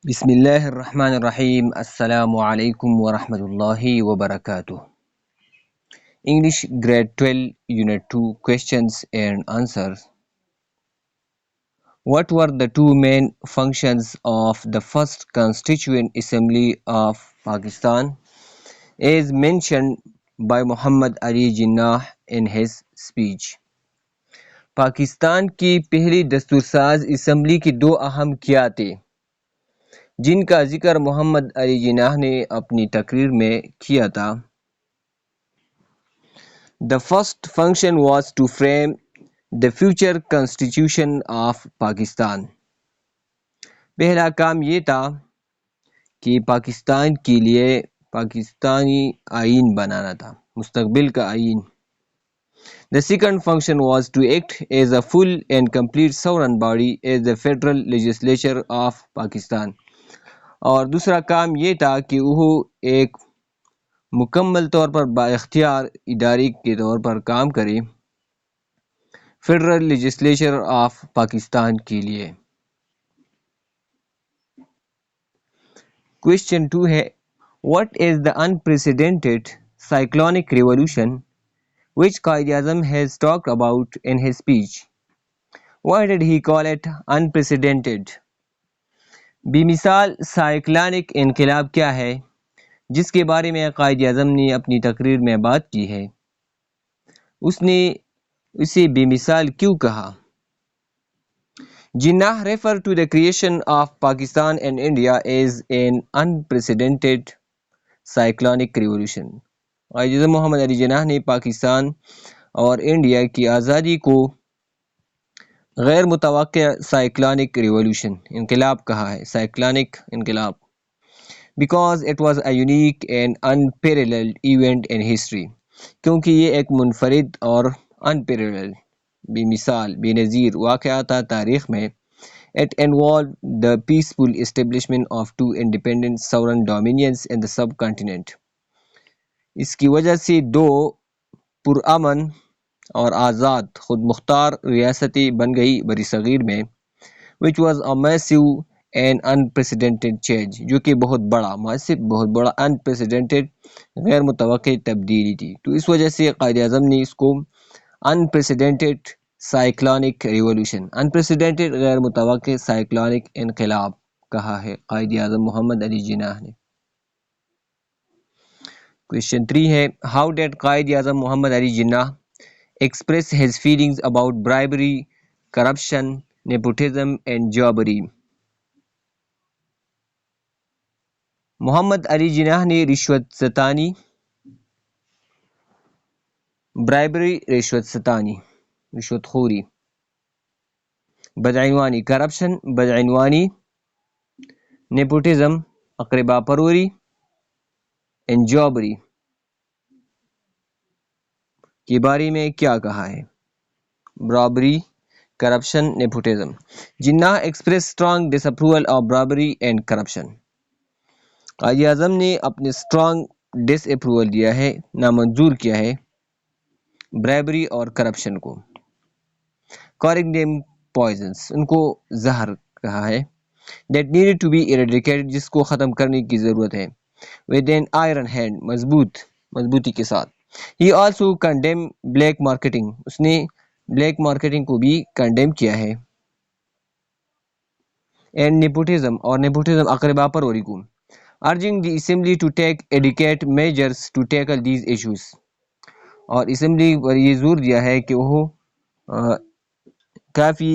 بسم الله الرحمن الرحيم. السلام عليكم ورحمة الله وبركاته. English Grade 12 Unit 2 Questions and Answers. What were the two main functions of the first Constituent Assembly of Pakistan as mentioned by Muhammad Ali Jinnah in his speech? Pakistan کی پہلی دستورساز اسمبلی کی دو اہم کیا تھے جن کا ذکر محمد علی جناح نے اپنی تقریر میں کیا تھا. The first function was to frame the future constitution of Pakistan. پہلا کام یہ تھا کہ پاکستان کے لیے پاکستانی آئین بنانا تھا، مستقبل کا آئین. The second function was to act as a full and complete sovereign body as the federal legislature of Pakistan. اور دوسرا کام یہ تھا کہ وہ ایک مکمل طور پر با اختیار ادارے کے طور پر کام کرے فیڈرل لیجسلیچر آف پاکستان کے لیے. کوشچن 2 ہے what is the unprecedented cyclonic revolution which Quaid Azam has talked about in his speech. Why did he call it unprecedented? بے مثال سائیکلونک انقلاب کیا ہے جس کے بارے میں قائد اعظم نے اپنی تقریر میں بات کی ہے؟ اس نے اسے بے مثال کیوں کہا؟ Jinnah referred to the creation of Pakistan and India as an unprecedented cyclonic revolution. Quaid Azam محمد علی جناح نے پاکستان اور انڈیا کی آزادی کو غیر متوقع سائیکلونک ریولوشن انقلاب کہا ہے، سائیکلونک انقلاب. Because it was a unique and unparalleled event in history. کیونکہ یہ ایک منفرد اور unparalleled بے مثال بے نظیر واقعہ تھا تاریخ میں. It involved the peaceful establishment of two independent sovereign dominions in the subcontinent. اس کی وجہ سے دو پرامن اور آزاد خود مختار ریاستیں بن گئی بری صغیر میں. which was a massive and unprecedented change. جو کہ بہت بڑا massive بہت بڑا unprecedented غیر متوقع تبدیلی تھی. تو اس وجہ سے قائد اعظم نے اس کو unprecedented cyclonic revolution unprecedented غیر متوقع سائیکلونک انقلاب کہا ہے قائد اعظم محمد علی جناح نے. Question 3 ہے How did Quaid Azam Muhammad Ali Jinnah express his feelings about bribery, corruption, nepotism and jobbery? محمد علی جناح نے رشوت ستانی، برائبری رشوت ستانی رشوت خوری، بدعنوانی کرپشن بدعنوانی، نیپوٹزم اقربا پروری، اینڈ جابری کے بارے میں کیا کہا ہے؟ برابری corruption nepotism. Jinnah express strong disapproval of برابری اینڈ کرپشن. قائد اعظم نے اپنے اسٹرانگ ڈس اپروول دیا ہے، نامنظور کیا ہے برائبری اور کرپشن کو. calling them poisons ان کو زہر کہا ہے. that needed to be eradicated جس کو ختم کرنے کی ضرورت ہے. with an iron hand مضبوطی کے ساتھ. he also condemned black marketing اس نے بلیک مارکیٹنگ کو بھی کنڈیم کیا ہے. and nepotism اور نیپوٹزم اقربا پروری کو. urging the assembly to take adequate measures to tackle these issues اور اسمبلی پر یہ زور دیا ہے کہ وہ کافی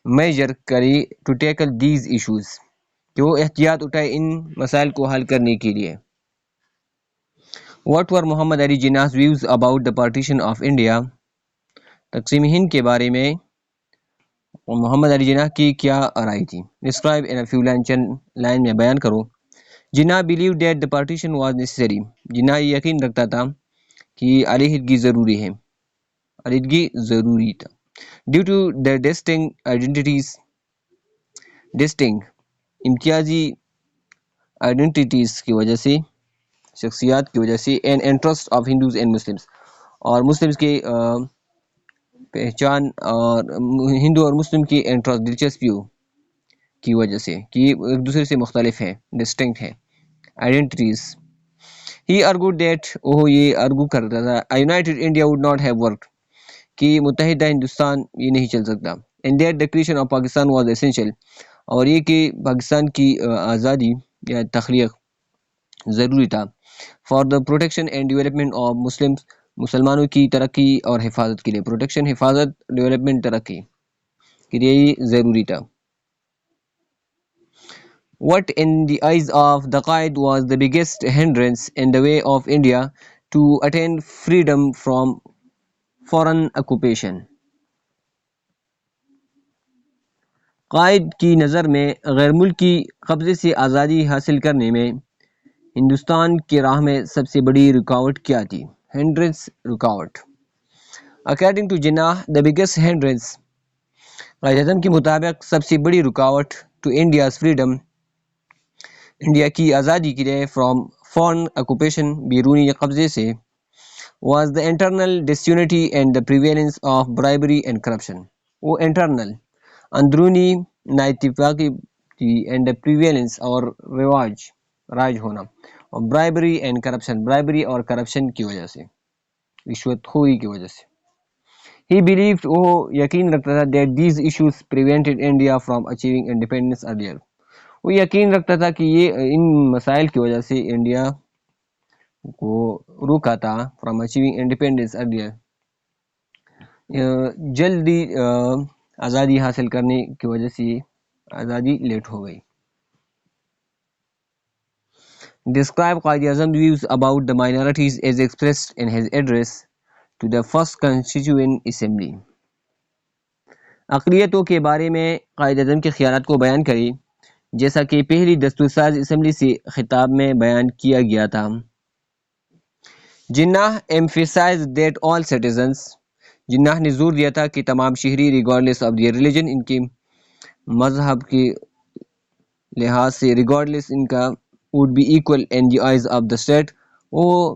میجر کرے ٹو ٹیکل دیز ایشوز کہ وہ احتیاط اٹھائے ان مسائل کو حل کرنے کے لیے. What were Muhammad Ali Jinnah's views about the partition of India تقسیم ہند کے بارے میں محمد علی جناح کی کیا رائے تھی؟ describe in a few lines چند لائن میں بیان کرو. جناح believed that the partition was necessary جناح یہ یقین رکھتا تھا کہ علیحدگی ضروری ہے، علیحدگی ضروری تھا. due to their distinct identities distinct امتیازی آئیڈینٹیٹیز کی وجہ سے شخصیات کی وجہ سے and interest of Hindus and Muslims اور مسلمز کے پہچان اور ہندو اور مسلم کی انٹرسٹ دلچسپی ہو کی وجہ سے کہ ایک دوسرے سے مختلف ہیں، ڈسٹنکٹ ہیں، آئیڈینٹیز. ہی argued that یہ ارگو کرتا تھا United India would not have worked کہ متحدہ ہندوستان یہ نہیں چل سکتا. and that the creation of Pakistan was essential اور یہ کہ پاکستان کی آزادی یا تخلیق ضروری تھا for the protection and development of Muslims مسلمانوں کی ترقی اور حفاظت کے لیے. پروٹیکشن، حفاظت، ڈیولپمنٹ، ترقی کے لیے یہ ضروری تھا. What in the eyes of the Qaid was the biggest hindrance in the way of India to attain freedom from foreign occupation. قائد کی نظر میں غیر ملکی قبضے سے آزادی حاصل کرنے میں ہندوستان کی راہ میں سب سے بڑی رکاوٹ کیا تھی؟ ہنڈرنس، رکاوٹ. According to Jinnah, the biggest hindrance Quaid Azam کے مطابق سب سے بڑی رکاوٹ to India's freedom انڈیا کی آزادی کے لیے فرام فارن آکوپیشن بیرونی قبضے سے was the internal disunity and the prevalence of bribery and corruption. وہ انٹرنل اندرونی نااتفاقی تھی and the prevalence اور راج ہونا اور bribery and corruption، برائبری اور کرپشن کی وجہ سے، رشوت خوری کی وجہ سے. He believed وہ یقین رکھتا تھا that these issues prevented India from achieving independence earlier. وہ یقین رکھتا تھا کہ یہ ان مسائل کی وجہ سے انڈیا کو روکا تھا فرام اچیونگ انڈیپینڈنس ارلیئر، جلدی آزادی حاصل کرنے کی وجہ سے آزادی لیٹ ہو گئی. Describe Quaid Azam views about the minorities as expressed in his address to the first constituent assembly. اقلیتوں کے بارے میں قائد اعظم کے خیالات کو بیان کریں جیسا کہ پہلی دستور اسمبلی سے خطاب میں بیان کیا گیا تھا. جناح emphasized that all citizens، جناح نے زور دیا تھا کہ تمام شہری regardless of their religion، ان کے مذہب کے لحاظ سے regardless ان کا would be equal in the eyes of the state، وہ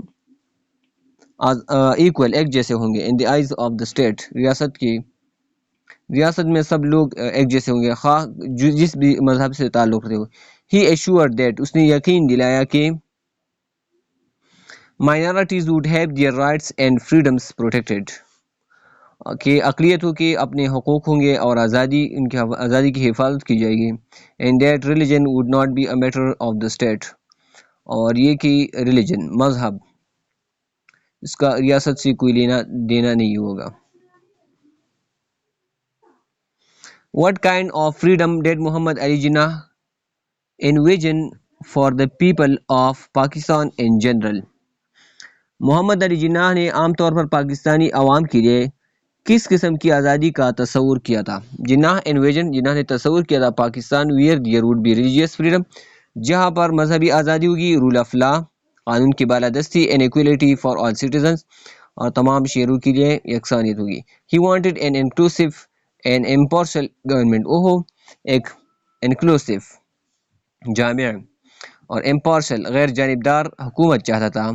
equal ایک جیسے ہوں گے in the eyes of the state، ریاست میں سب لوگ ایک جیسے ہوں گے خواہ جس بھی مذہب سے تعلق رہے ہو. He assured that، اس نے یقین دلایا کہ minorities would have their rights and freedoms protected، کہ اقلیتوں کے اپنے حقوق ہوں گے اور ان کی آزادی کی حفاظت کی جائے گی. and that religion would not be a matter of the state، اور یہ کہ ریلیجن، مذہب، اس کا ریاست سے کوئی لینا دینا نہیں ہوگا. What kind of freedom did Muhammad Ali Jinnah envision for the people of Pakistan in general؟ محمد علی جناح نے عام طور پر پاکستانی عوام کے لیے کس قسم کی آزادی کا تصور کیا تھا؟ جناح نے تصور کیا تھا Pakistan where there would be religious freedom، جہاں پر مذہبی آزادی ہوگی، rule of law، قانون کی بالادستی، and equality for all citizens، اور تمام شہریوں کے لیے یکسانیت ہوگی. He wanted an inclusive and impartial government، ایک انکلوسیو، جامع اور impartial غیر جانبدار حکومت چاہتا تھا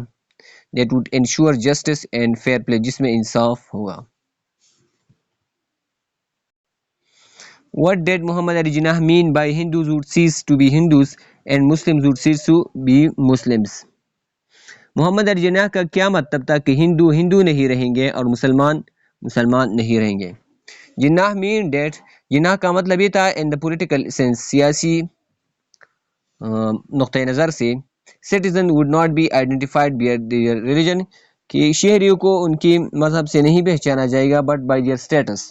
that would ensure justice and fair play، جس میں انصاف ہوگا. What did Muhammad Ali Jinnah mean by Hindus would cease to be Hindus and Muslims would cease to be Muslims؟ محمد علی جناح کا کیا مطلب تھا کہ ہندو ہندو نہیں رہیں گے اور مسلمان مسلمان نہیں رہیں گے؟ جناح کا مطلب یہ تھا in the political sense، سیاسی نقطہ نظر سے citizen would not be identified by their religion، کہ شہریوں کو ان کی مذہب سے نہیں پہچانا جائے گا but by their status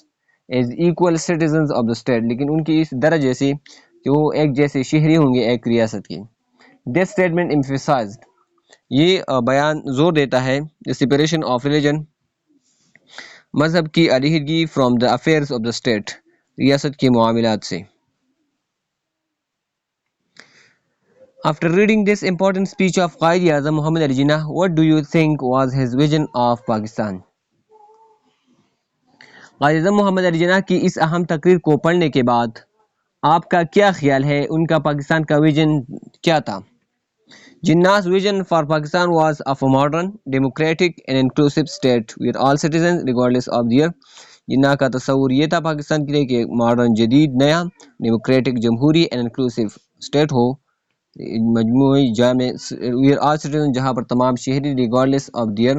as equal citizens of the state، لیکن ان کی اس درجے سے کہ وہ ایک جیسے شہری ہوں گے ایک ریاست کی. This statement emphasized، یہ بیان زور دیتا ہے the separation of religion، مذہب کی علیحدگی from the affairs of the state، ریاست کے معاملات سے. After reading this important speech of Qaid Azam Muhammad Ali Jinnah, what do you think was his vision of Pakistan؟ Quaid Azam محمد علی جناح کی اس اہم تقریر کو پڑھنے کے بعد آپ کا کیا خیال ہے ان کا پاکستان کا ویژن کیا تھا؟ Jinnah's vision for Pakistan was of a modern, democratic and inclusive state where all citizens regardless of their جناح کا تصور یہ تھا پاکستان کے لیے کہ ایک ماڈرن، جدید، نیا، ڈیموکریٹک، جمہوری اینڈ انکلوسیو اسٹیٹ ہو، مجموعی جامع ویئر آل سٹیزن، جہاں پر تمام شہری ریگارڈلیس آف دیئر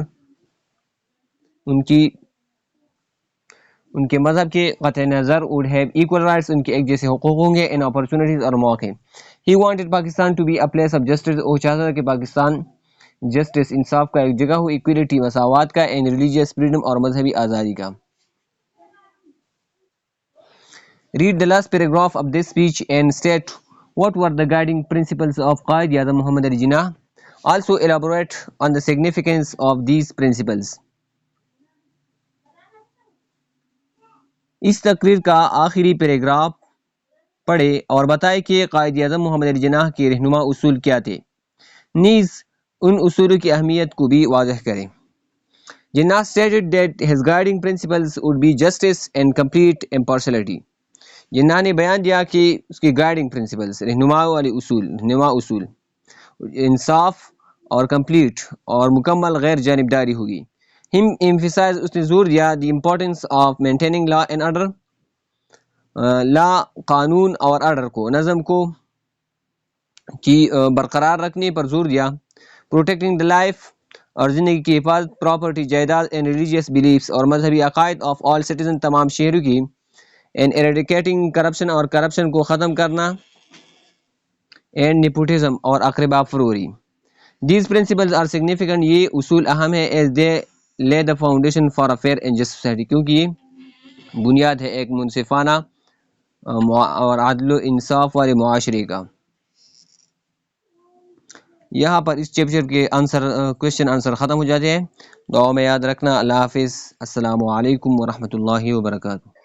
ان کے مذہب کے قطع نظر would have equal rights، ان کے ایک جیسے حقوق ہوں گے and opportunities اور مواقع. He wanted Pakistan to be a place of justice، وہ چاہتا تھا کہ پاکستان جسٹس، انصاف کا ایک جگہ ہو، equality مساوات کا، and religious freedom اور مذہبی آزادی کا. Read the last paragraph of this speech and state what were the guiding principles of Quaid Azam Muhammad Ali Jinnah. Also elaborate on the significance of these principles. اس تقریر کا آخری پیراگراف پڑھے اور بتائے کہ قائد اعظم محمد علی جناح کے رہنما اصول کیا تھے، نیز ان اصولوں کی اہمیت کو بھی واضح کریں. جناح stated that his guiding principles would be justice and complete impartiality. جناح نے بیان دیا کہ اس کے گائیڈنگ پرنسپلز، رہنما اصول انصاف اور کمپلیٹ اور مکمل غیر جانبداری ہوگی. اس نے زور دیا the importance of maintaining law and order، قانون اور آرڈر کو، نظم کو کی برقرار رکھنے پر زور دیا. protecting the life اور زندگی کی حفاظت، پراپرٹی جائیداد، and religious beliefs اور مذہبی عقائد of all citizens تمام شہریوں کی، and eradicating corruption اور کرپشن کو ختم کرنا، and nepotism اور اقربا فروری. These principles are significant، یہ اصول اہم ہیں as they lay the foundation for a fair and just society، کیونکہ یہ بنیاد ہے ایک منصفانہ اور عدل و انصاف والے معاشرے کا. یہاں پر اس چیپٹر کے کویشچن آنسر ختم ہو جاتے ہیں. دعا میں یاد رکھنا. اللہ حافظ. السلام علیکم ورحمۃ اللہ وبرکاتہ.